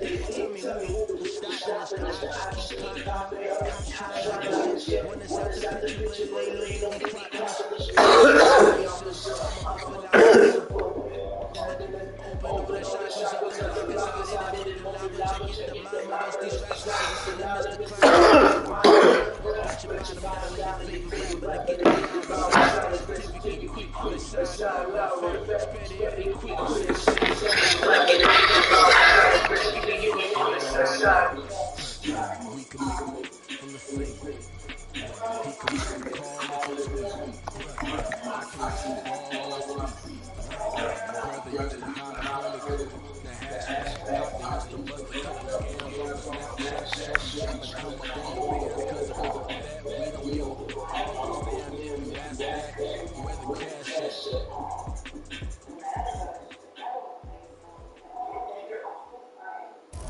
They tell me to stop this, but I just keep popping. Cops trying to get this shit. When it's out the picture, lay, we plotting this. I'ma open out this. Open up the chakras, up in the lockers, I did it in the lava. Check it, the mama, those distractions. Listen to Mr. Cloud. Got your bottom dollar, your favorite rapper, get it down. State certificate, quick, quick, side, love, spread it every quick, we can make them full of fake. He can make them call if it's weak. I can make them all off feet. Brother used to holler hooligan. The hatchback partner used to bust a couple scams on the Snapchat. Shorty trying to come up on the bands cause of all that. We don't give a fuck. Stay out there and that's that. Where the cash is.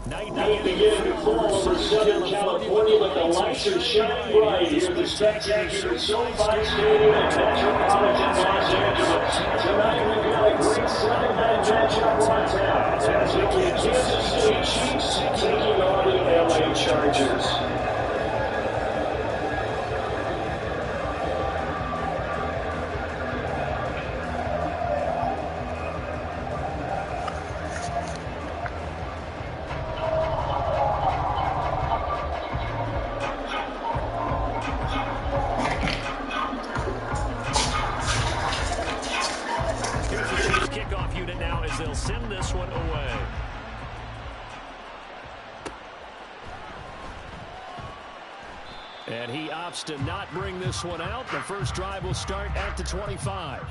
Night begins over Southern California, but the lights are shining bright here at the spectacular SoFi Stadium in Metropolitan Los Angeles. Tonight we've got a great Sunday-night matchup on tap as we get Kansas City Chiefs taking on the LA Chargers. They'll send this one away. And he opts to not bring this one out. The first drive will start at the 25.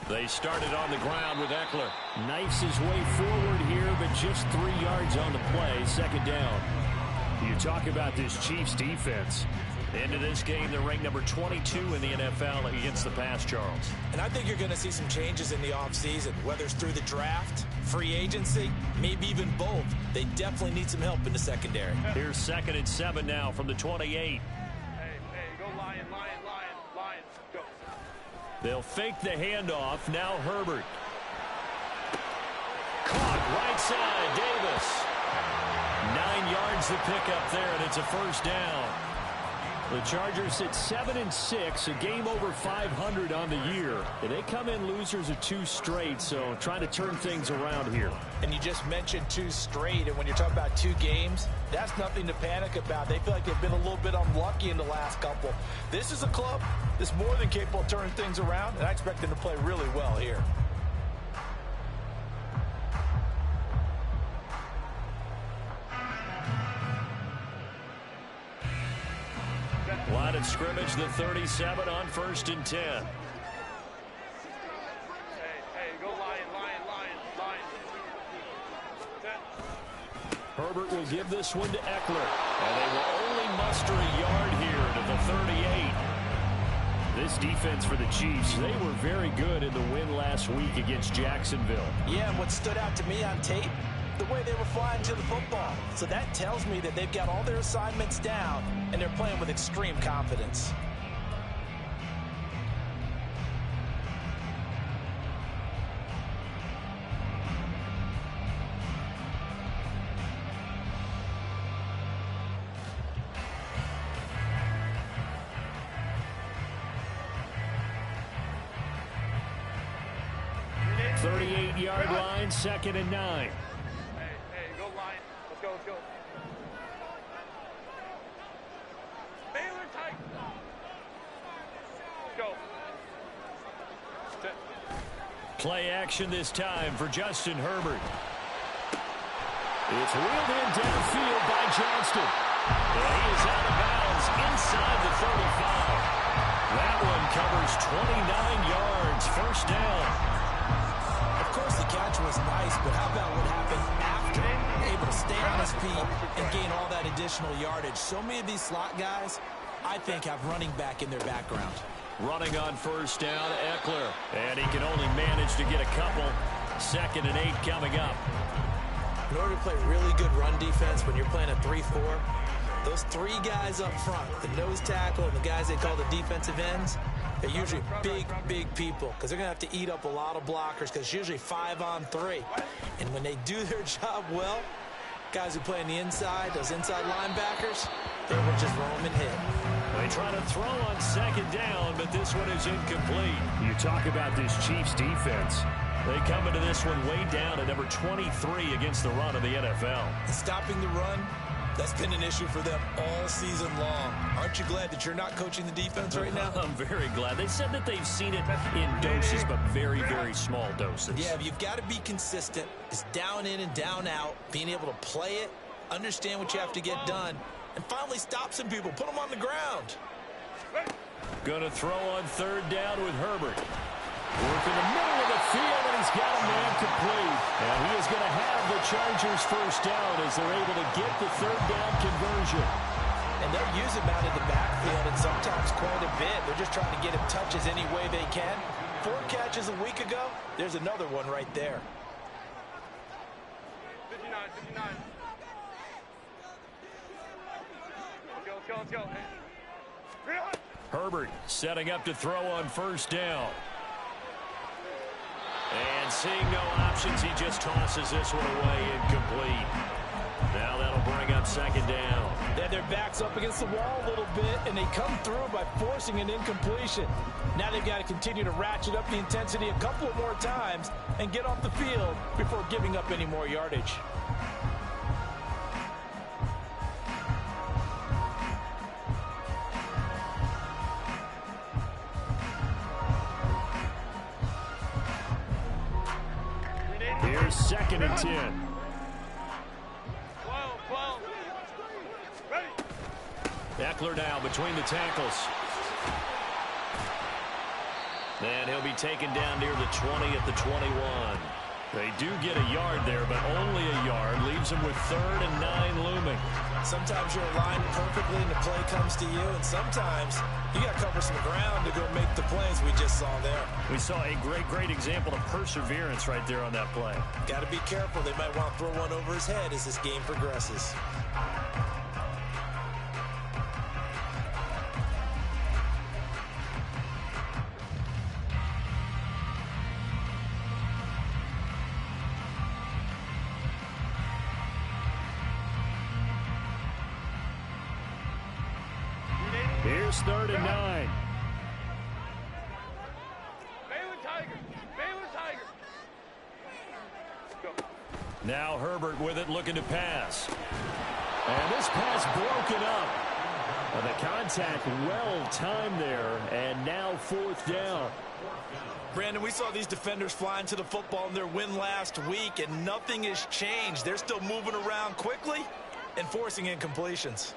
They started on the ground with Eckler. Knifes his way forward here, but just 3 yards on the play. Second down. You talk about this Chiefs defense. Into this game, they're ranked number 22 in the NFL against the pass, Charles. And I think you're going to see some changes in the offseason, whether it's through the draft, free agency, maybe even both. They definitely need some help in the secondary. Here's 2nd and 7 now from the 28. They'll fake the handoff. Now Herbert. Caught right side. Davis. 9 yards to pick up there, and it's a first down. The Chargers sit 7-6, a game over 500 on the year. And they come in losers of 2 straight, so trying to turn things around here. And you just mentioned 2 straight, and when you're talking about 2 games, that's nothing to panic about. They feel like they've been a little bit unlucky in the last couple. This is a club that's more than capable of turning things around, and I expect them to play really well here. Line of scrimmage, the 37 on 1st and 10. Hey, go Lion. Herbert will give this one to Eckler. And they will only muster a yard here to the 38. This defense for the Chiefs, they were very good in the win last week against Jacksonville. Yeah, and what stood out to me on tape, the way they were flying to the football. So that tells me that they've got all their assignments down, and they're playing with extreme confidence. Yard line, 2nd and 9. Hey, go Lion. Let's go. Baylor tight. Go. Play action this time for Justin Herbert. It's wheeled in downfield by Johnston. And he is out of bounds inside the 35. That one covers 29 yards. but how about what happened after? Able to stay on his feet and gain all that additional yardage. So many of these slot guys, I think, have running back in their background. Running on first down, Eckler. And he can only manage to get a couple. 2nd and 8 coming up. In order to play really good run defense when you're playing a 3-4, those 3 guys up front, the nose tackle and the guys they call the defensive ends, they're usually big people because they're going to have to eat up a lot of blockers because it's usually 5-on-3. And when they do their job well, guys who play on the inside, those inside linebackers, they will just roam and hit. They try to throw on 2nd down, but this one is incomplete. You talk about this Chiefs defense. They come into this one way down at number 23 against the run of the NFL. And stopping the run, that's been an issue for them all season long. Aren't you glad that you're not coaching the defense right now? I'm very glad. They said that they've seen it in doses, but very, very small doses. Yeah, you've got to be consistent. It's down in and down out, being able to play it, understand what you have to get done, and finally stop some people, put them on the ground. Going to throw on 3rd down with Herbert. Working the middle of the field, and he's got a man complete. And he is going to have the Chargers first down as they're able to get the 3rd down conversion. And they'll use him out in the backfield, and sometimes quite a bit. They're just trying to get him touches any way they can. 4 catches a week ago. There's another one right there. 59, 59. Let's go. Hey. Herbert setting up to throw on first down. And seeing no options, he just tosses this one away, incomplete. Now that'll bring up 2nd down. They had their backs up against the wall a little bit, and they come through by forcing an incompletion. Now they've got to continue to ratchet up the intensity a couple of more times and get off the field before giving up any more yardage. Here's 2nd and 10. 12. Ready. Eckler now between the tackles. And he'll be taken down near the 20 at the 21. They do get a yard there, but only a yard. Leaves them with 3rd and 9 looming. Sometimes you're aligned perfectly and the play comes to you, and sometimes you got to cover some ground to go make the plays we just saw there. We saw a great example of perseverance right there on that play. Got to be careful. They might want to throw one over his head as this game progresses. Here's 3rd and 9. Baylor Tiger. Go. Now Herbert with it, looking to pass. And this pass broken up. And the contact well timed there, and now 4th down. Brandon, we saw these defenders flying to the football in their win last week, and nothing has changed. They're still moving around quickly and forcing incompletions.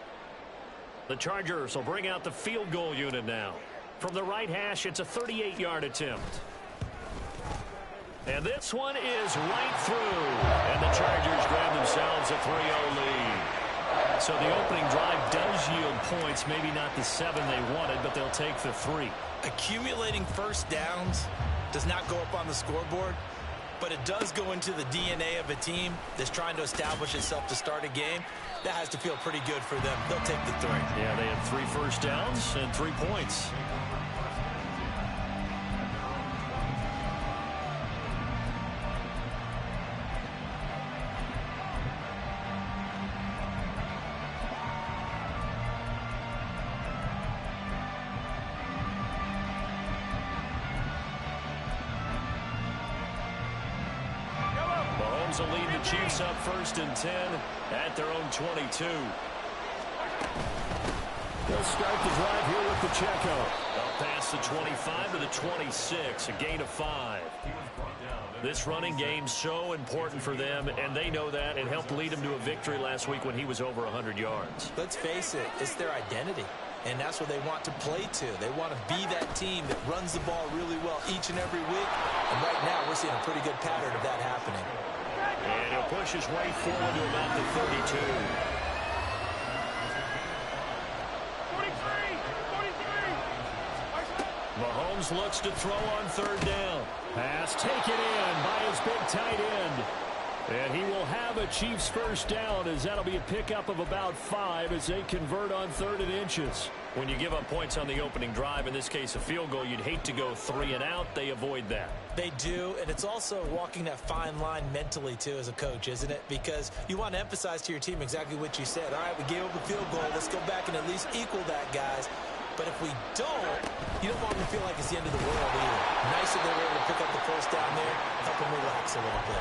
The Chargers will bring out the field goal unit now. From the right hash, it's a 38-yard attempt. And this one is right through. And the Chargers grab themselves a 3-0 lead. So the opening drive does yield points, maybe not the 7 they wanted, but they'll take the 3. Accumulating first downs does not go up on the scoreboard, but it does go into the DNA of a team that's trying to establish itself to start a game. That has to feel pretty good for them. They'll take the 3. Yeah, they had 3 first downs and 3 points. Mahomes will lead the Chiefs up 1st and 10 at their own 22. They'll start the drive here with Pacheco. They'll pass the 25 to the 26, a gain of 5. This running game so important for them, and they know that. It helped lead them to a victory last week when he was over 100 yards. Let's face it, it's their identity, and that's what they want to play to. They want to be that team that runs the ball really well each and every week, and right now we're seeing a pretty good pattern of that happening. And he'll push his way forward to about the 32. 43! 43! Mahomes looks to throw on third down. Pass taken in by his big tight end. And he will have a Chiefs first down, as that'll be a pickup of about 5 as they convert on 3rd and inches. When you give up points on the opening drive, in this case a field goal, you'd hate to go 3 and out. They avoid that. They do, and it's also walking that fine line mentally, too, as a coach, isn't it? Because you want to emphasize to your team exactly what you said. All right, we gave up a field goal. Let's go back and at least equal that, guys. But if we don't, you don't want them to feel like it's the end of the world either. Nice that they were able to pick up the first down there, help them relax a little bit.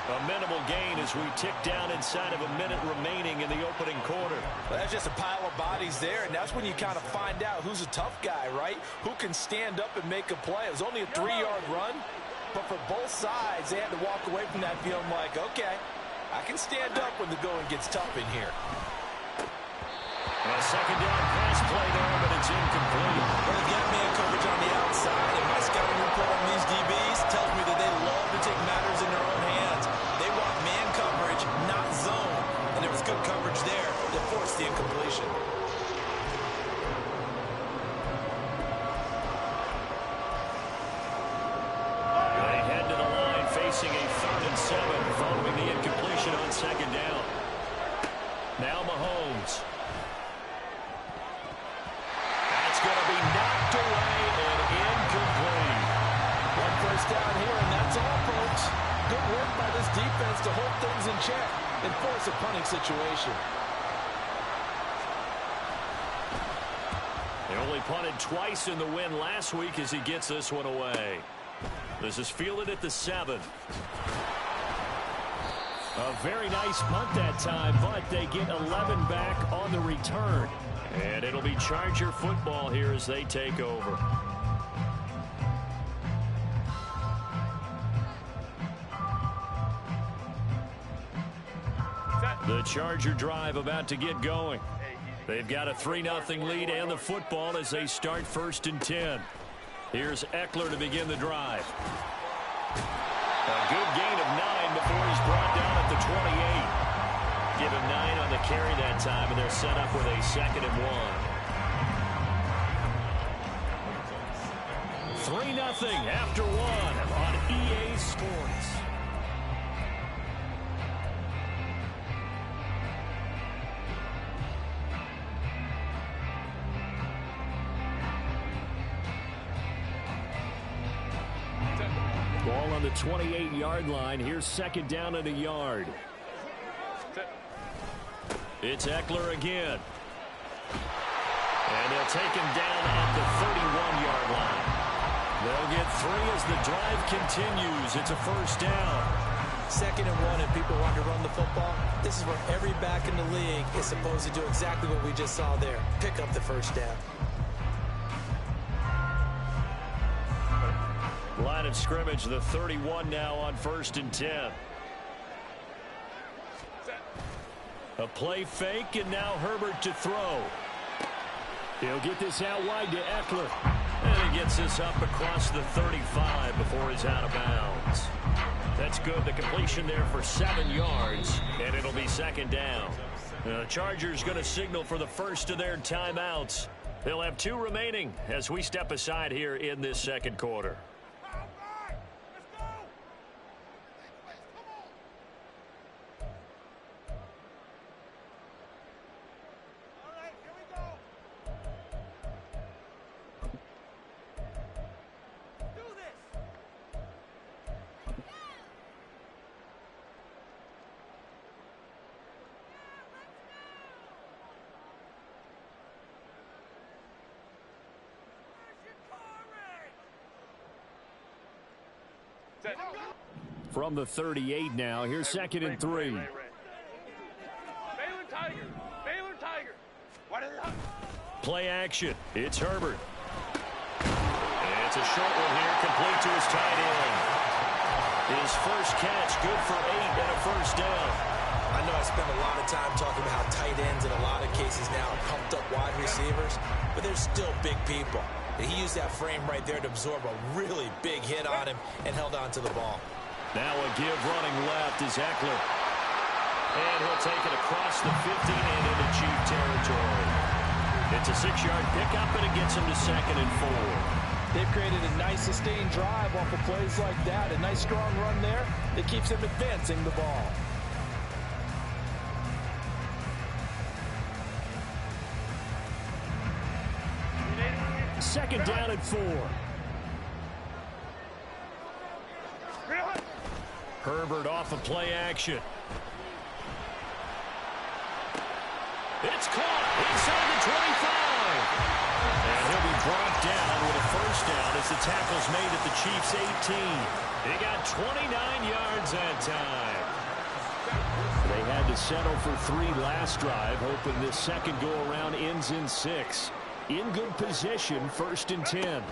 A minimal gain as we tick down inside of a minute remaining in the opening quarter. Well, that's just a pile of bodies there, and that's when you kind of find out who's a tough guy, right? Who can stand up and make a play. It was only a 3-yard run, but for both sides, they had to walk away from that feeling like, okay, I can stand up when the going gets tough in here. A second down pass play there, but it's incomplete. Well, they've got man coverage on the outside, and my scouting report on these DBs tells me that they love to take matters in their own hands. They want man coverage, not zone, and there was good coverage there that forced the incompletion. They head to the line facing a 3rd and 7 following the incompletion on second down. Now Mahomes. That's going to be knocked away and incomplete. One first down here, and that's all, folks. Good work by this defense to hold things in check and force a punting situation. They only punted twice in the win last week as he gets this one away. This is fielded at the 7. A very nice punt that time, but they get 11 back on the return. And it'll be Charger football here as they take over. The Charger drive about to get going. They've got a 3-0 lead and the football as they start 1st and 10. Here's Eckler to begin the drive. A good gain of 9 before he's brought down at the 28. Give him 9 on the carry that time, and they're set up with a 2nd and 1. 3-0 after 1 on EA Sports. Ball on the 28-yard line. Here's 2nd down and a yard. It's Eckler again. And they'll take him down at the 31-yard line. They'll get 3 as the drive continues. It's a 1st down. 2nd and 1, and people want to run the football. This is where every back in the league is supposed to do exactly what we just saw there. Pick up the 1st down. Line of scrimmage, the 31 now on 1st and 10. A play fake, and now Herbert to throw. He'll get this out wide to Eckler. And he gets this up across the 35 before he's out of bounds. That's good. The completion there for 7 yards, and it'll be 2nd down. The Chargers going to signal for the first of their timeouts. They'll have 2 remaining as we step aside here in this 2nd quarter. From the 38 now, here's 2nd and 3. Baylor Tiger. Baylor Tiger. What is that? Play action. It's Herbert. And it's a short one here, complete to his tight end. His first catch, good for 8 and a 1st down. I know I spend a lot of time talking about how tight ends in a lot of cases now are pumped up wide receivers, but they're still big people. And he used that frame right there to absorb a really big hit on him and held on to the ball. Now a give running left is Eckler. And he'll take it across the 50 and into Chief territory. It's a 6-yard pickup, and it gets him to 2nd and 4. They've created a nice sustained drive off of plays like that. A nice strong run there that keeps them advancing the ball. Second down and 4. Herbert off of play action. It's caught inside the 25. And he'll be brought down with a first down as the tackle's made at the Chiefs' 18. He got 29 yards that time. They had to settle for 3 last drive, hoping this second go-around ends in 6. In good position, 1st and 10.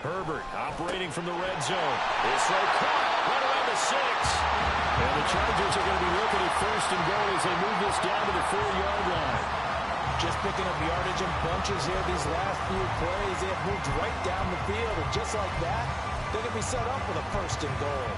Herbert operating from the red zone. This throw caught right around the 6. And the Chargers are going to be looking at 1st and goal as they move this down to the 4-yard line. Just picking up yardage in bunches here these last few plays. They have moved right down the field, and just like that, they're going to be set up with a 1st and goal.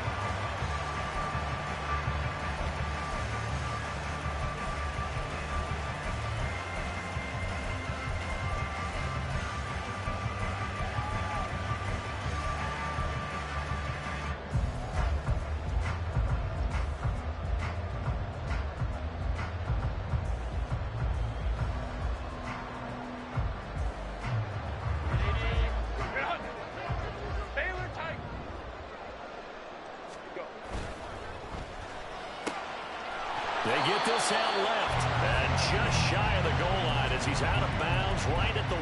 They get this out left, and just shy of the goal line as he's out of bounds right at the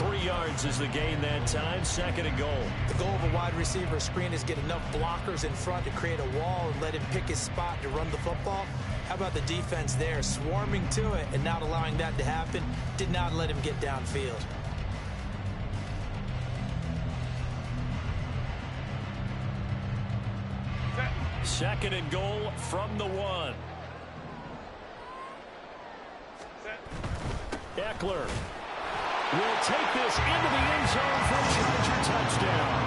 1. 3 yards is the gain that time, 2nd and goal. The goal of a wide receiver screen is get enough blockers in front to create a wall and let him pick his spot to run the football. How about the defense there, swarming to it and not allowing that to happen? Did not let him get downfield. Second and goal from the 1. Eckler will take this into the end zone for a Charger touchdown.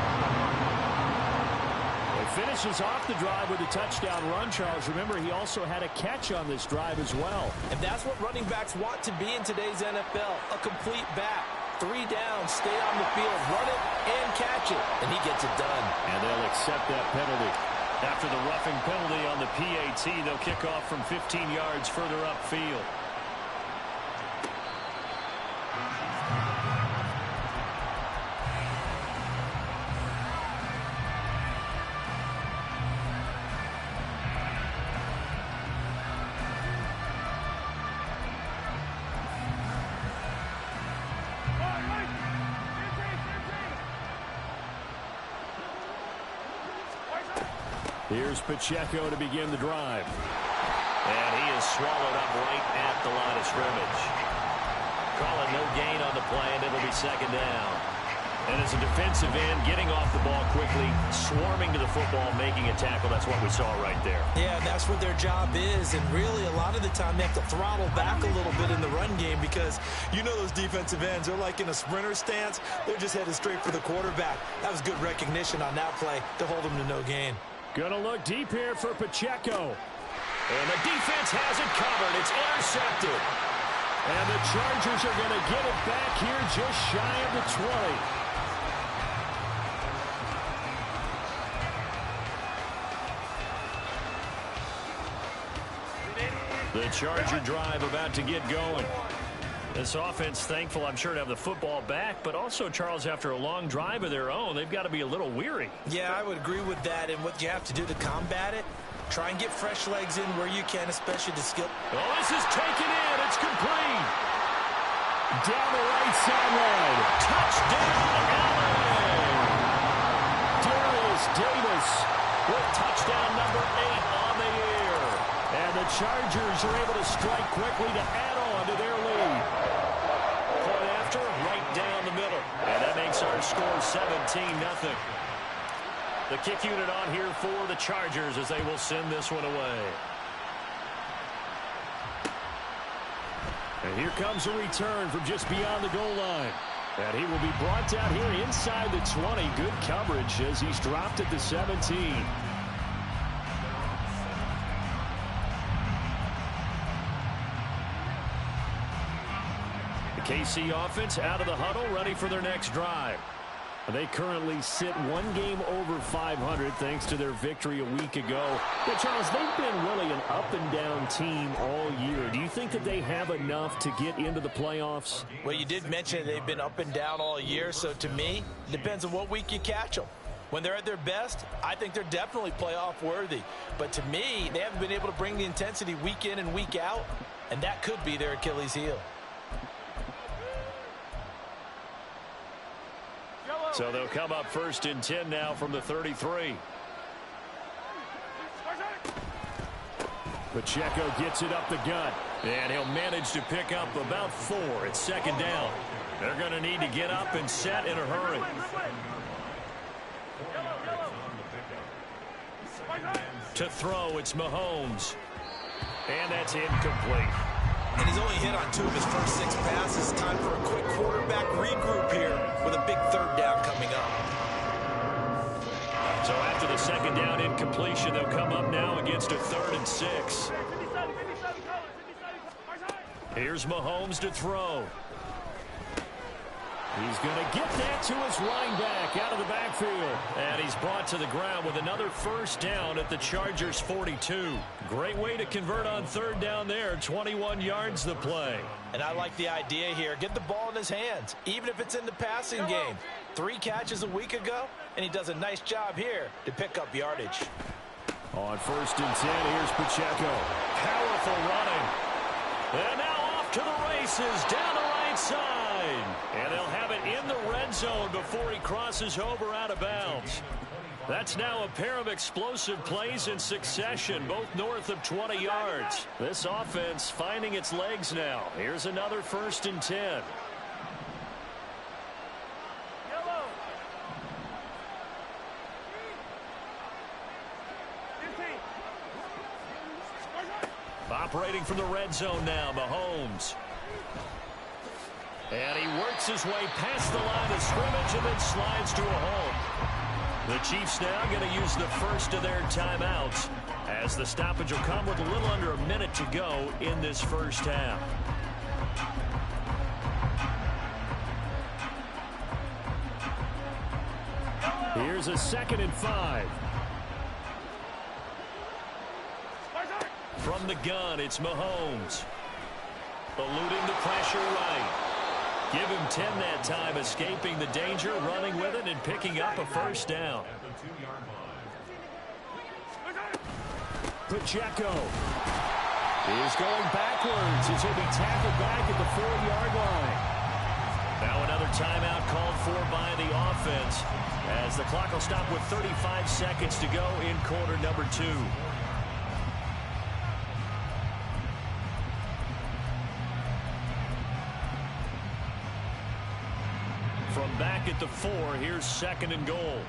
He finishes off the drive with a touchdown run, Charles. Remember, he also had a catch on this drive as well. And that's what running backs want to be in today's NFL, a complete back. 3 downs, stay on the field, run it, and catch it. And he gets it done. And they'll accept that penalty. After the roughing penalty on the PAT, they'll kick off from 15 yards further upfield. Here's Pacheco to begin the drive. And he is swallowed up right at the line of scrimmage. Calling no gain on the play, and it'll be 2nd down. And as a defensive end, getting off the ball quickly, swarming to the football, making a tackle. That's what we saw right there. Yeah, that's what their job is. And really, a lot of the time, they have to throttle back a little bit in the run game because you know those defensive ends, they're like in a sprinter stance. They're just headed straight for the quarterback. That was good recognition on that play to hold them to no gain. Gonna look deep here for Pacheco. And the defense has it covered. It's intercepted. And the Chargers are going to get it back here just shy of the 20. The Charger drive about to get going. This offense, thankful, I'm sure, to have the football back, but also, Charles, after a long drive of their own, they've got to be a little weary. Yeah, I would agree with that, and what you have to do to combat it, try and get fresh legs in where you can, especially to skill. Oh, this is taken in. It's complete. Down the right sideline. Touchdown, LA. Darius Davis with touchdown number 8 on the year. And the Chargers are able to strike quickly to add on to their lead. Point after, right down the middle. And that makes our score 17-0. The kick unit on here for the Chargers as they will send this one away. And here comes a return from just beyond the goal line. And he will be brought down here inside the 20. Good coverage as he's dropped at the 17. The KC offense out of the huddle, ready for their next drive. They currently sit one game over 500 thanks to their victory a week ago. But Charles, they've been really an up-and-down team all year. Do you think that they have enough to get into the playoffs? Well, you did mention they've been up and down all year, so to me, it depends on what week you catch them. When they're at their best, I think they're definitely playoff worthy. But to me, they haven't been able to bring the intensity week in and week out, and that could be their Achilles heel. So they'll come up 1st and 10 now from the 33. Pacheco gets it up the gut, and he'll manage to pick up about 4. It's 2nd down. They're going to need to get up and set in a hurry. To throw, it's Mahomes. And that's incomplete. And he's only hit on 2 of his first 6 passes. Time for a quick quarterback regroup here with a big 3rd down coming up. So after the 2nd down incompletion, they'll come up now against a 3rd and 6. Here's Mahomes to throw. He's going to get that to his running back out of the backfield. And he's brought to the ground with another 1st down at the Chargers' 42. Great way to convert on 3rd down there. 21 yards the play. And I like the idea here. Get the ball in his hands, even if it's in the passing game. 3 catches a week ago, and he does a nice job here to pick up yardage. On 1st and 10, here's Pacheco. Powerful running. And now off to the races down the right side. And they'll have it in the red zone before he crosses over out of bounds. That's now a pair of explosive plays in succession, both north of 20 yards. This offense finding its legs now. Here's another 1st and 10. Operating from the red zone now, Mahomes. And he works his way past the line of scrimmage and then slides to a hole. The Chiefs now going to use the first of their timeouts as the stoppage will come with a little under a minute to go in this first half. Here's a 2nd and 5. From the gun, it's Mahomes. Eluding the pressure right. Give him 10 that time, escaping the danger, running with it, and picking up a 1st down. Pacheco is going backwards as he'll be tackled back at the 4-yard line. Now another timeout called for by the offense as the clock will stop with 35 seconds to go in quarter number 2. From back at the 4, here's 2nd and goal.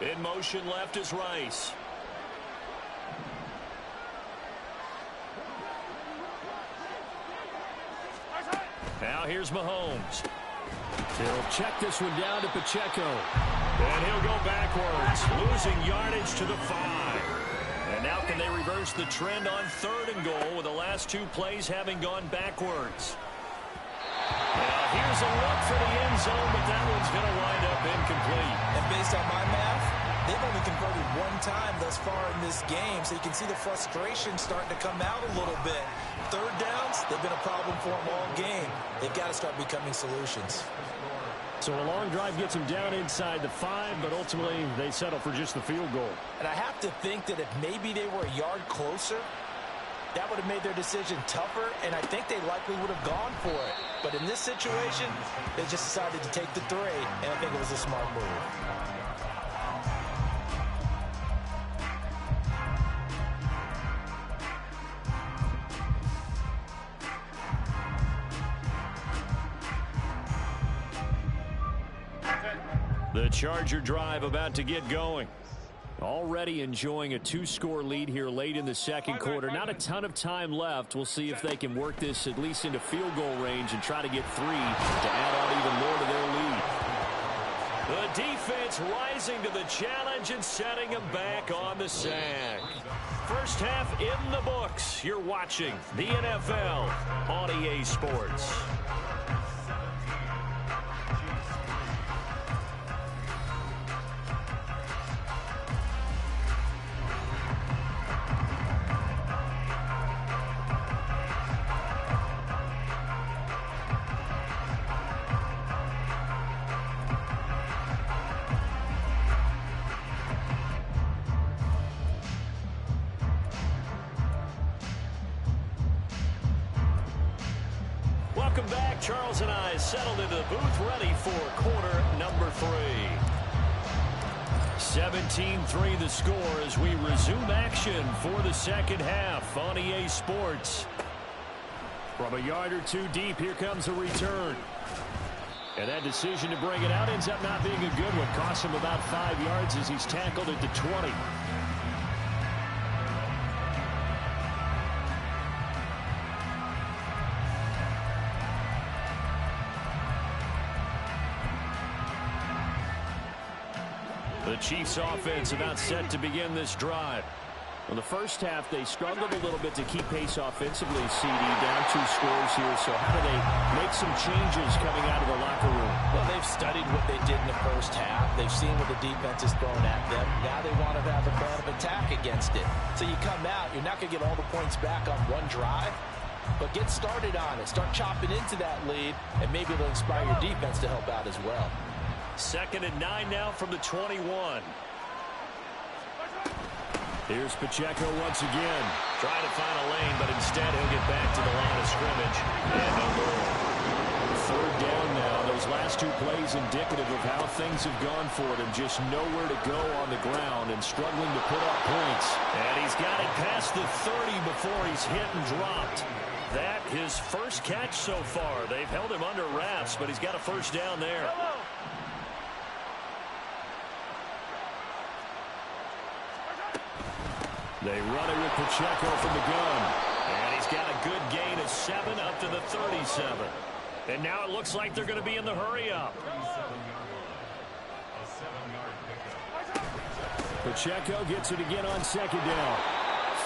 In motion left is Rice. Now here's Mahomes. He'll check this one down to Pacheco. And he'll go backwards, losing yardage to the 5. And now can they reverse the trend on 3rd and goal with the last 2 plays having gone backwards? Now here's a look for the end zone, but that one's going to wind up incomplete. And based on my math, they've only converted 1 time thus far in this game, so you can see the frustration starting to come out a little bit. 3rd downs, they've been a problem for them all game. They've got to start becoming solutions. So a long drive gets them down inside the 5, but ultimately they settle for just the field goal. And I have to think that if maybe they were a yard closer, that would have made their decision tougher, and I think they likely would have gone for it. But in this situation, they just decided to take the 3, and I think it was a smart move. The Charger drive about to get going. Already enjoying a 2-score lead here late in the second quarter. Not a ton of time left. We'll see if they can work this at least into field goal range and try to get 3 to add on even more to their lead. The defense rising to the challenge and setting them back on the sack. First half in the books. You're watching the NFL on EA Sports. Welcome back. Charles and I settled into the booth ready for quarter number 3. 17-3 the score as we resume action for the second half on EA Sports. From a yard or 2 deep, here comes a return. And that decision to bring it out ends up not being a good one. Costs him about 5 yards as he's tackled at the 20. The Chiefs offense about set to begin this drive. In the first half, they struggled a little bit to keep pace offensively, CD, down 2 scores here. So how do they make some changes coming out of the locker room? Well, they've studied what they did in the first half. They've seen what the defense has thrown at them. Now they want to have a plan of attack against it. So you come out, you're not going to get all the points back on one drive, but get started on it. Start chopping into that lead, and maybe it'll inspire your defense to help out as well. 2nd and 9 now from the 21. Here's Pacheco once again. Trying to find a lane, but instead he'll get back to the line of scrimmage. And no more. 3rd down now. Those last 2 plays indicative of how things have gone for them. Just nowhere to go on the ground and struggling to put up points. And he's got it past the 30 before he's hit and dropped. That his first catch so far. They've held him under wraps, but he's got a first down there. They run it with Pacheco from the gun. And he's got a good gain of 7 up to the 37. And now it looks like they're going to be in the hurry-up. Pacheco gets it again on 2nd down.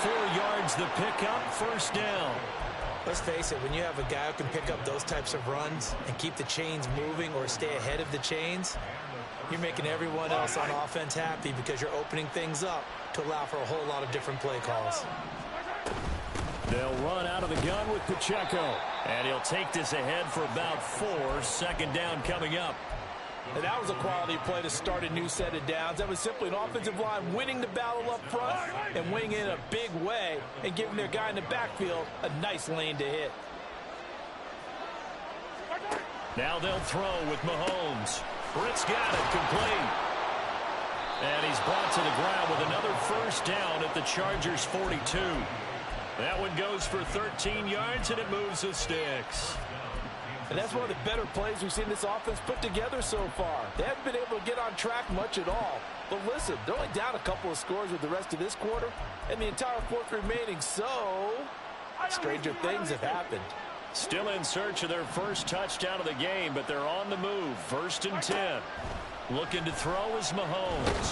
4 yards the pickup, first down. Let's face it, when you have a guy who can pick up those types of runs and keep the chains moving or stay ahead of the chains, you're making everyone else on offense happy because you're opening things up to allow for a whole lot of different play calls. They'll run out of the gun with Pacheco. And he'll take this ahead for about 4. 2nd down coming up. And that was a quality play to start a new set of downs. That was simply an offensive line winning the battle up front and winning in a big way and giving their guy in the backfield a nice lane to hit. Now they'll throw with Mahomes. Britt's got it complete. And he's brought to the ground with another first down at the Chargers' 42. That one goes for 13 yards, and it moves the sticks. And that's one of the better plays we've seen this offense put together so far. They haven't been able to get on track much at all. But listen, they're only down a couple of scores with the rest of this quarter, and the entire 4th remaining, so stranger things have happened. Still in search of their first touchdown of the game, but they're on the move. 1st and 10. Looking to throw is Mahomes.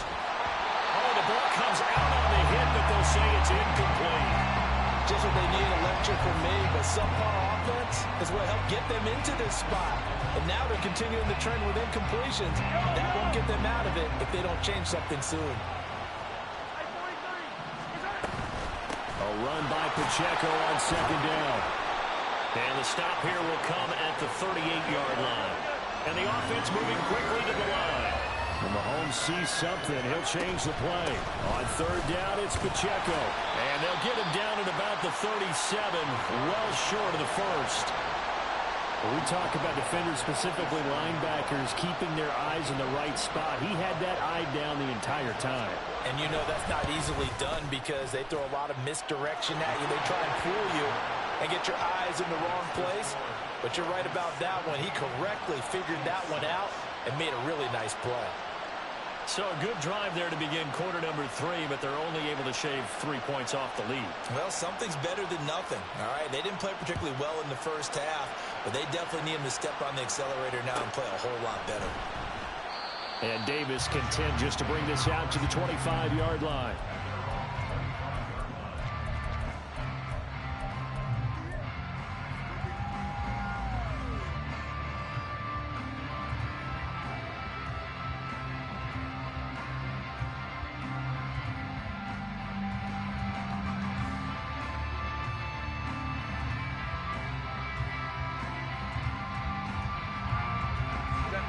Oh, the ball comes out on the hit, but they'll say it's incomplete. Just what they need, a lecture from me, but subpar offense is what helped get them into this spot. And now they're continuing the trend with incompletions. That won't get them out of it if they don't change something soon. A run by Pacheco on 2nd down. And the stop here will come at the 38-yard line. And the offense moving quickly to the line. When Mahomes sees something, he'll change the play. On 3rd down, it's Pacheco. And they'll get him down at about the 37, well short of the first. When we talk about defenders, specifically linebackers, keeping their eyes in the right spot, he had that eye down the entire time. And you know that's not easily done because they throw a lot of misdirection at you. They try and fool you and get your eyes in the wrong place. But you're right about that one. He correctly figured that one out and made a really nice play. So a good drive there to begin quarter number 3, but they're only able to shave 3 points off the lead. Well, something's better than nothing. All right, they didn't play particularly well in the first half, but they definitely need them to step on the accelerator now and play a whole lot better. And Davis content just to bring this out to the 25-yard line.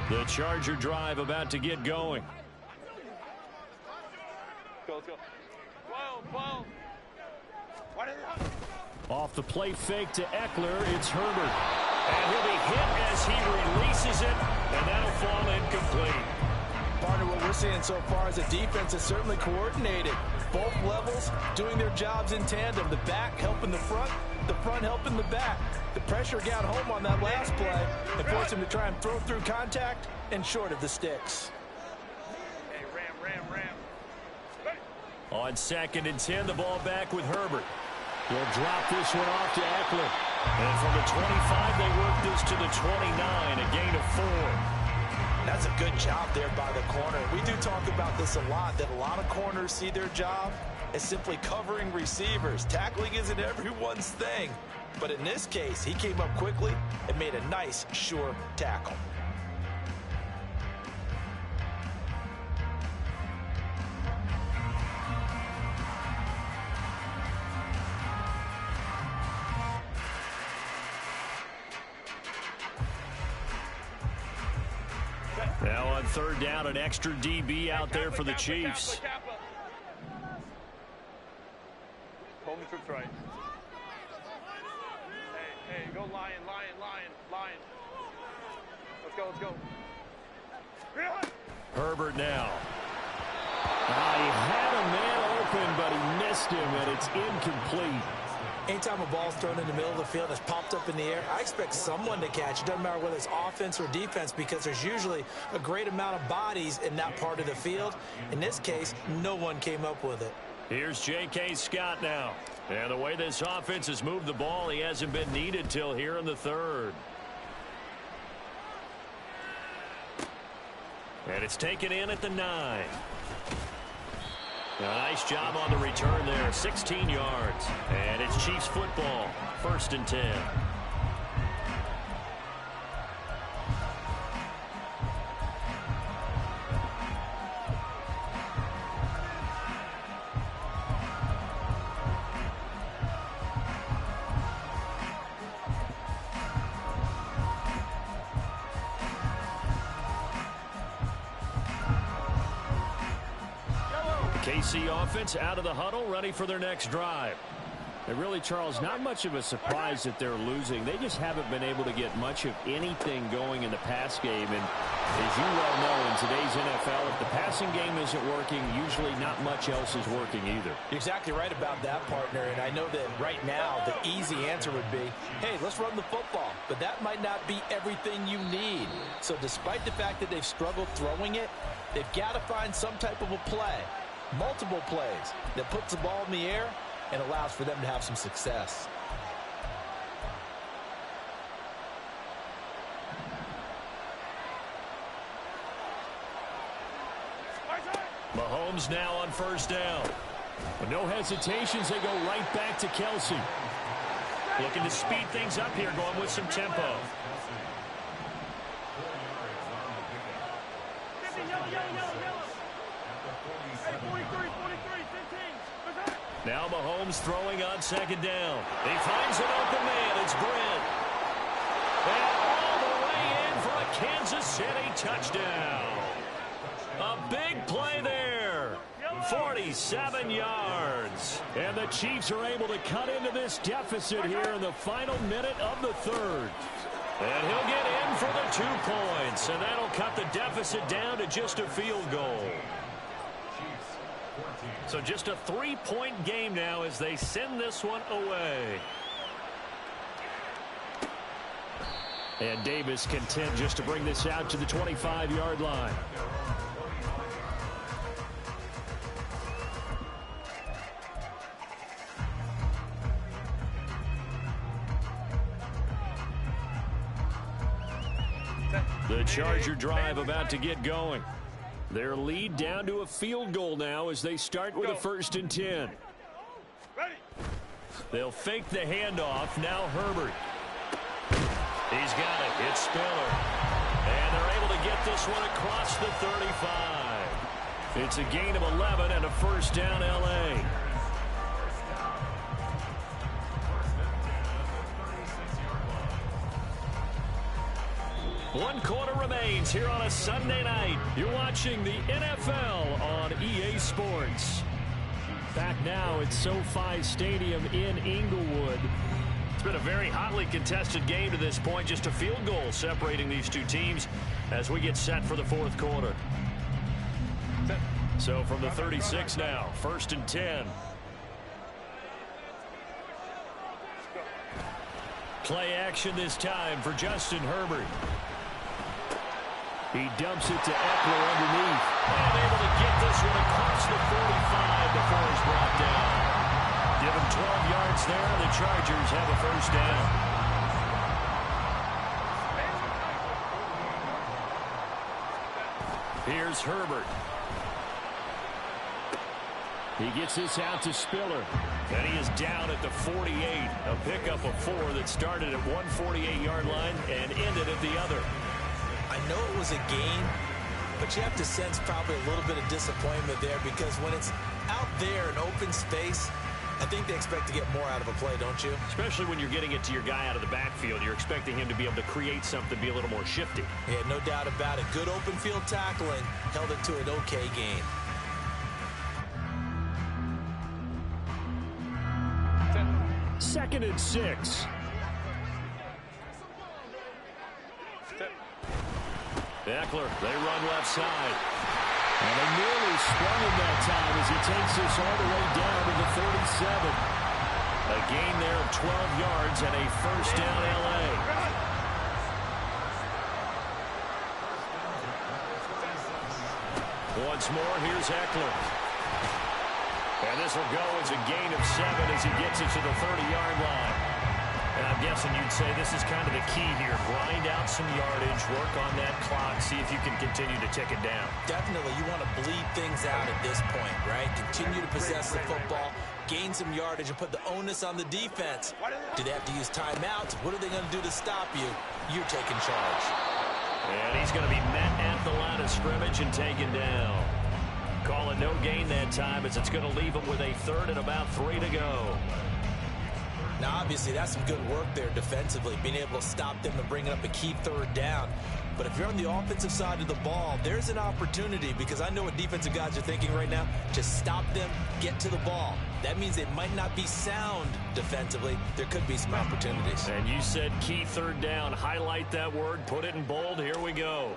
The Charger drive about to get going. Let's go. 12. Off the play fake to Eckler, it's Herbert. And he'll be hit as he releases it, and that'll fall incomplete. Partner, what we're seeing so far is a defense that's certainly coordinated. Both levels doing their jobs in tandem. The back helping the front helping the back. The pressure got home on that last play and forced him to try and throw through contact and short of the sticks. Hey, ram. On 2nd and 10, the ball back with Herbert. He'll drop this one off to Eckler. And from the 25, they work this to the 29, a gain of 4. That's a good job there by the corner. We do talk about this a lot, that a lot of corners see their job as simply covering receivers. Tackling isn't everyone's thing. But in this case, he came up quickly and made a nice, sure tackle. Now on 3rd down, an extra DB out there for the Chiefs. Coleman trips right. Hey, go lion. Let's go. Herbert now. He had a man open, but he missed him, and it's incomplete. Anytime a ball's thrown in the middle of the field and it's popped up in the air, I expect someone to catch. It doesn't matter whether it's offense or defense, because there's usually a great amount of bodies in that part of the field. In this case, no one came up with it. Here's J.K. Scott now. And the way this offense has moved the ball, he hasn't been needed till here in the 3rd. And it's taken in at the 9. A nice job on the return there, 16 yards. And it's Chiefs football, 1st and 10. KC offense out of the huddle, ready for their next drive. And really, Charles, not much of a surprise that they're losing. They just haven't been able to get much of anything going in the pass game. And as you well know, in today's NFL, if the passing game isn't working, usually not much else is working either. You're exactly right about that, partner. And I know that right now the easy answer would be, hey, let's run the football. But that might not be everything you need. So despite the fact that they've struggled throwing it, they've got to find some type of a play. Multiple plays that puts the ball in the air and allows for them to have some success. Mahomes now on 1st down. With no hesitations, they go right back to Kelsey. Looking to speed things up here, going with some tempo. Now Mahomes throwing on 2nd down. He finds an open man. It's Brent. And all the way in for a Kansas City touchdown. A big play there. 47 yards. And the Chiefs are able to cut into this deficit here in the final minute of the 3rd. And he'll get in for the 2 points. And that'll cut the deficit down to just a field goal. So just a 3-point game now as they send this one away. And Davis content just to bring this out to the 25-yard line. The Charger drive about to get going. Their lead down to a field goal now as they start with a 1st and 10. They'll fake the handoff. Now Herbert. He's got it. It's Spiller. And they're able to get this one across the 35. It's a gain of 11 and a 1st down L.A. One quarter remains here on a Sunday night. You're watching the NFL on EA Sports. Back now at SoFi Stadium in Inglewood. It's been a very hotly contested game to this point. Just a field goal separating these two teams as we get set for the 4th quarter. So from the 36 now, 1st and 10. Play action this time for Justin Herbert. He dumps it to Eckler underneath. And able to get this one across the 45 before he's brought down. Give him 12 yards there. The Chargers have a 1st down. Here's Herbert. He gets this out to Spiller. And he is down at the 48. A pickup of 4 that started at one 48-yard line and ended at the other. I know it was a gain, but you have to sense probably a little bit of disappointment there because when it's out there in open space, I think they expect to get more out of a play, don't you? Especially when you're getting it to your guy out of the backfield. You're expecting him to be able to create something, be a little more shifty. Yeah, no doubt about it. Good open field tackling held it to an okay gain. Second and 6. Eckler, they run left side. And they nearly sprung him that time as he takes this all the way down to the 37. A gain there of 12 yards and a 1st down L.A. Once more, here's Eckler. And this will go as a gain of 7 as he gets it to the 30-yard line. And I'm guessing you'd say this is kind of the key here. Grind out some yardage, work on that clock, see if you can continue to tick it down. Definitely, you want to bleed things out at this point, right? Continue to possess the football, gain some yardage, and put the onus on the defense. Do they have to use timeouts? What are they going to do to stop you? You're taking charge. And he's going to be met at the line of scrimmage and taken down. Call it no gain that time as it's going to leave him with a 3rd and about 3 to go. Now, obviously, that's some good work there defensively, being able to stop them and bringing up a key 3rd down. But if you're on the offensive side of the ball, there's an opportunity because I know what defensive guys are thinking right now. Just stop them, get to the ball. That means they might not be sound defensively. There could be some opportunities. And you said key 3rd down. Highlight that word. Put it in bold. Here we go.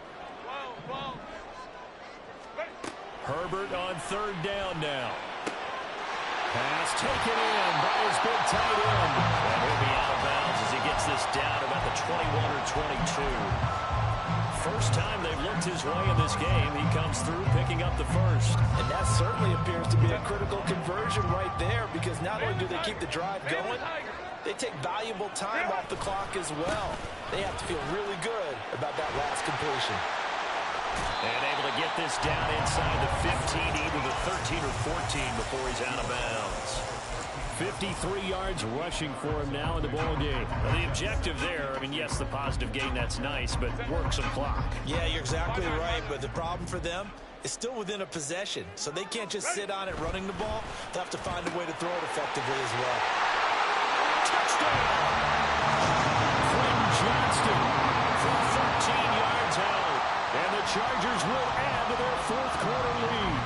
Herbert on 3rd down now. Pass taken in by his big tight end. And he'll be out of bounds as he gets this down about the 21 or 22. First time they've looked his way in this game. He comes through picking up the 1st. And that certainly appears to be a critical conversion right there because not only do they keep the drive going, they take valuable time off the clock as well. They have to feel really good about that last completion. And able to get this down inside the 15, either the 13 or 14 before he's out of bounds. 53 yards rushing for him now in the ball game. Well, the objective there, I mean, yes, the positive gain, that's nice, but work some clock. Yeah, you're exactly right, but the problem for them is still within a possession, so they can't just sit on it running the ball. They'll have to find a way to throw it effectively as well. Touchdown! Quinn Johnston from 13 yards out. And the Chargers will add to their 4th quarter lead.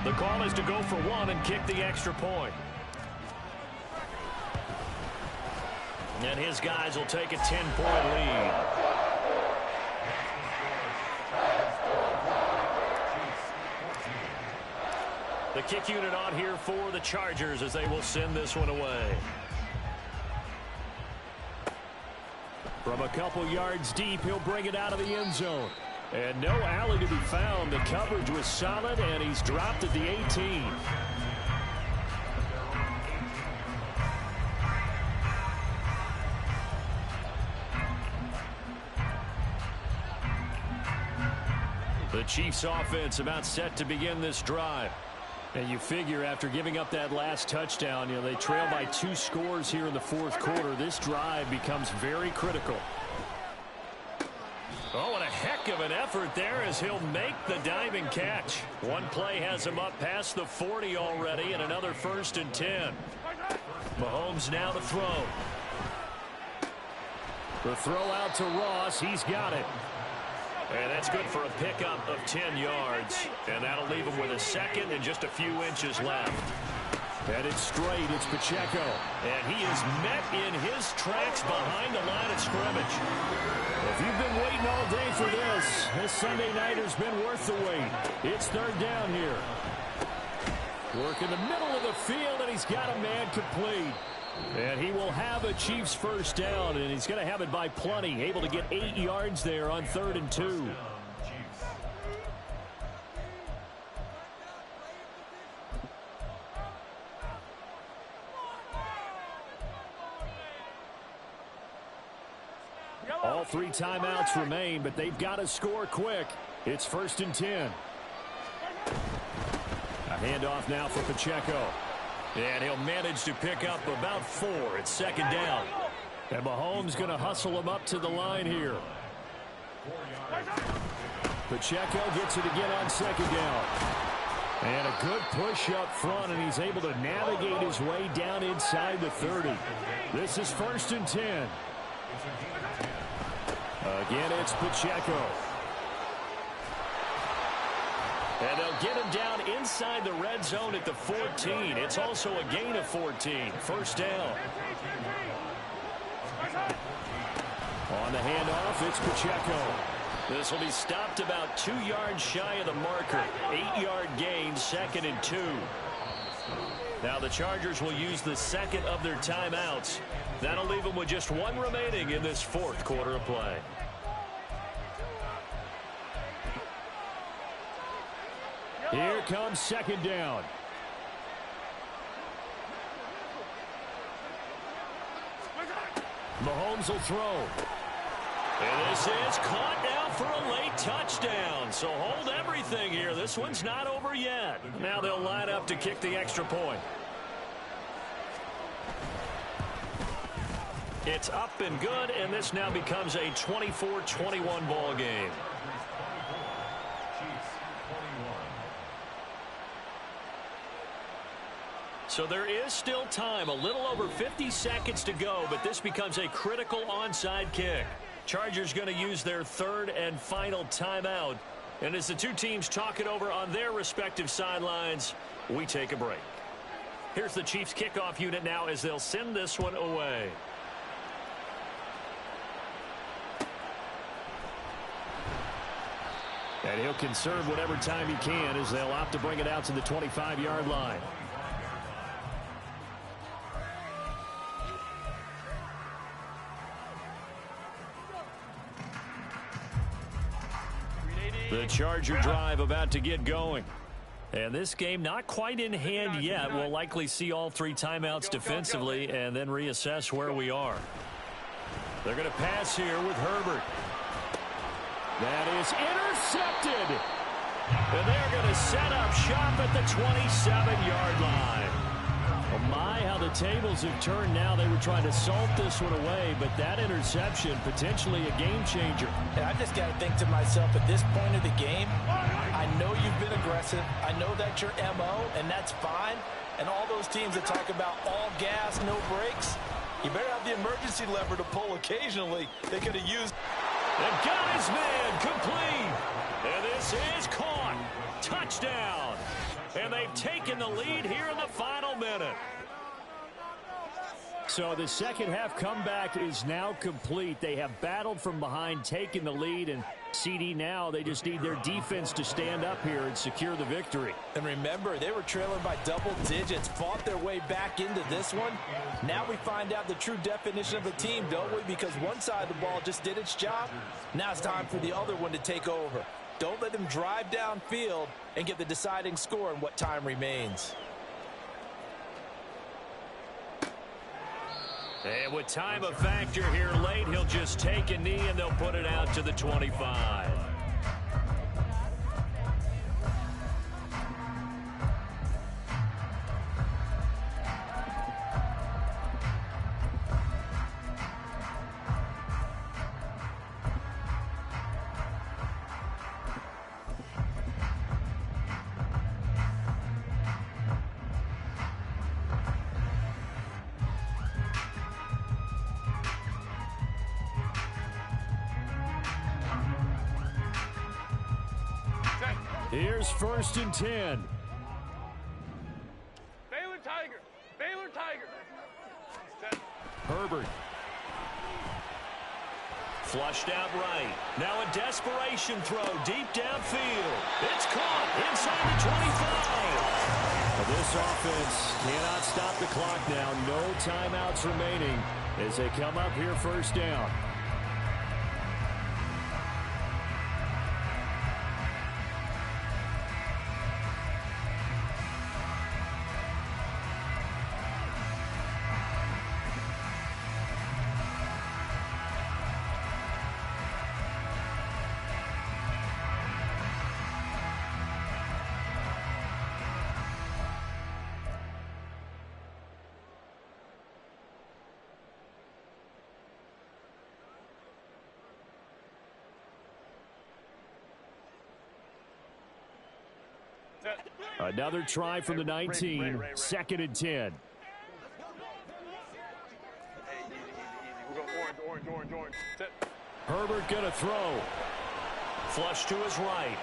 The call is to go for 1 and kick the extra point. And his guys will take a 10-point lead. The kick unit on here for the Chargers as they will send this one away. From a couple yards deep, he'll bring it out of the end zone. And no alley to be found. The coverage was solid, and he's dropped at the 18. The Chiefs offense about set to begin this drive. And you figure after giving up that last touchdown, they trail by 2 scores here in the fourth quarter. This drive becomes very critical. Oh, and a heck of an effort there as he'll make the diving catch. One play has him up past the 40 already, and another 1st and 10. Mahomes now to throw. The throw out to Ross. He's got it. And that's good for a pickup of 10 yards. And that'll leave him with a second and just a few inches left. Headed straight, it's Pacheco. And he is met in his tracks behind the line of scrimmage. If you've been waiting all day for this Sunday night has been worth the wait. It's 3rd down here. Work in the middle of the field, and he's got a man complete. And he will have a Chiefs 1st down, and he's going to have it by plenty. Able to get 8 yards there on 3rd and 2. All 3 timeouts remain, but they've got to score quick. It's 1st and 10. A handoff now for Pacheco. And he'll manage to pick up about 4. It's 2nd down. And Mahomes going to hustle him up to the line here. Pacheco gets it again on 2nd down. And a good push up front, and he's able to navigate his way down inside the 30. This is 1st and 10. Again, it's Pacheco. And they'll get him down inside the red zone at the 14. It's also a gain of 14. 1st down. On the handoff, it's Pacheco. This will be stopped about 2 yards shy of the marker. 8-yard gain, 2nd and 2. Now the Chargers will use the 2nd of their timeouts. That'll leave them with just 1 remaining in this 4th quarter of play. Here comes 2nd down. Mahomes will throw. And this is caught now for a late touchdown. So hold everything here. This one's not over yet. Now they'll line up to kick the extra point. It's up and good, and this now becomes a 24-21 ball game. So there is still time, a little over 50 seconds to go, but this becomes a critical onside kick. Chargers going to use their 3rd and final timeout. And as the 2 teams talk it over on their respective sidelines, we take a break. Here's the Chiefs kickoff unit now as they'll send this one away. And he'll conserve whatever time he can as they'll opt to bring it out to the 25-yard line. The Charger drive about to get going. And this game not quite in hand yet. We'll likely see all 3 timeouts defensively and then reassess where we are. They're going to pass here with Herbert. That is intercepted. And they're going to set up shop at the 27-yard line. Oh my, how the tables have turned now. They were trying to salt this one away, but that interception, potentially a game changer. And I just got to think to myself, at this point of the game, I know you've been aggressive. I know that's your MO, and that's fine. And all those teams that talk about all gas, no brakes, you better have the emergency lever to pull occasionally. They could have used. And got his man complete. And this is caught. Touchdown. And they've taken the lead here in the final minute. So the second half comeback is now complete. They have battled from behind, taken the lead, and CD now, they just need their defense to stand up here and secure the victory. And remember, they were trailing by double digits, fought their way back into this one. Now we find out the true definition of a team, don't we? Because one side of the ball just did its job. Now it's time for the other one to take over. Don't let them drive downfield and get the deciding score in what time remains. And with time a factor here late, he'll just take a knee and they'll put it out to the 25. Here's 1st and 10. Baylor Tiger. Baylor Tiger. Herbert. Flushed out right. Now a desperation throw deep downfield. It's caught inside the 25. Well, this offense cannot stop the clock now. No timeouts remaining as they come up here 1st down. Another try from the 19, 2nd and 10. Hey, easy. We're going orange. Set. Herbert gonna throw. Flush to his right.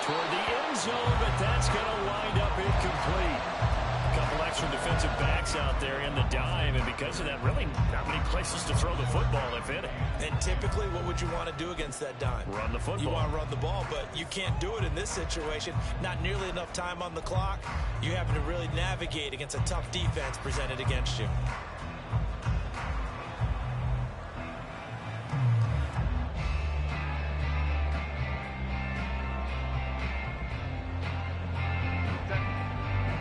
Toward the end zone, but that's gonna wind up incomplete. A couple extra defensive backs out there in the dime, and because of that, really not many places to throw the football, if any. And typically, what would you want to do against that dime? Run the football. You want to run the ball, but you can't do it in this situation. Not nearly enough time on the clock. You having to really navigate against a tough defense presented against you.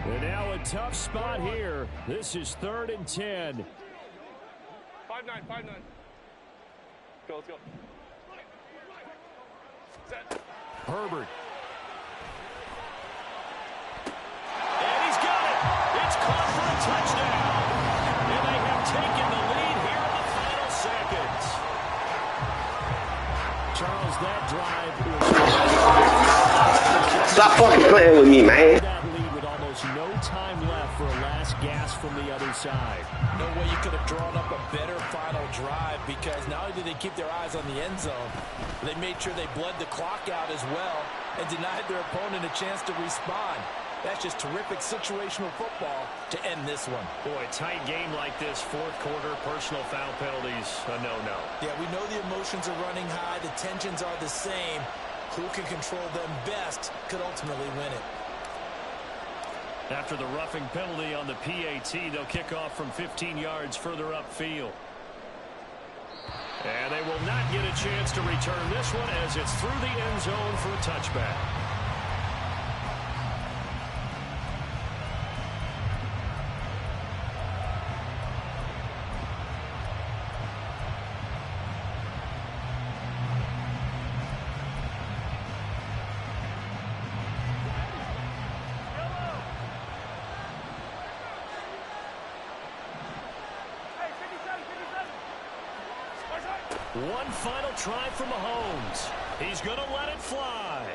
And now a tough spot here. This is 3rd and 10. 5-9. Let's go. Set. Herbert. And he's got it. It's caught for a touchdown. And they have taken the lead here in the final seconds. Charles, that drive was... Stop fucking playing with me, man. That lead with almost no time left for a last gasp from the other side. No way you could have drawn up a better final drive, because not only did they keep their eyes on the end zone, they made sure they bled the clock out as well and denied their opponent a chance to respond. That's just terrific situational football to end this one. Boy, tight game like this, 4th quarter, personal foul penalties, a no-no. Yeah, we know the emotions are running high, the tensions are the same. Who can control them best could ultimately win it. After the roughing penalty on the PAT, they'll kick off from 15 yards further upfield. And they will not get a chance to return this one as it's through the end zone for a touchback. One final try for Mahomes. He's going to let it fly.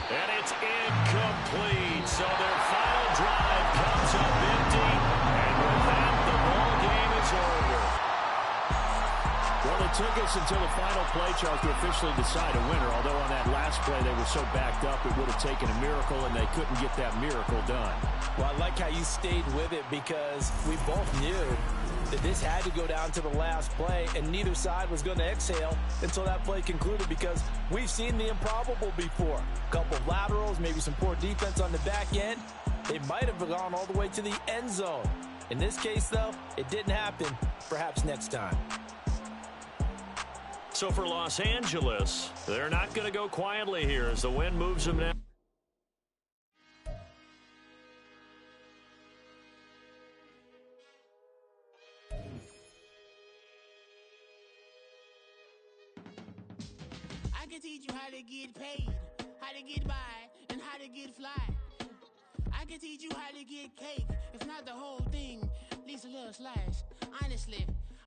And it's incomplete. So their final drive comes up empty. And with that, the ball game is over. Well, it took us until the final play, Charles, to officially decide a winner. Although on that last play they were so backed up, it would have taken a miracle, and they couldn't get that miracle done. Well, I like how you stayed with it, because we both knew that this had to go down to the last play, and neither side was going to exhale until that play concluded, because we've seen the improbable before. A couple of laterals, maybe some poor defense on the back end. They might have gone all the way to the end zone. In this case, though, it didn't happen. Perhaps next time. So for Los Angeles, they're not going to go quietly here as the wind moves them now. I can teach you how to get paid, how to get by, and how to get fly. I can teach you how to get cake, if not the whole thing, at least a little slice. Honestly,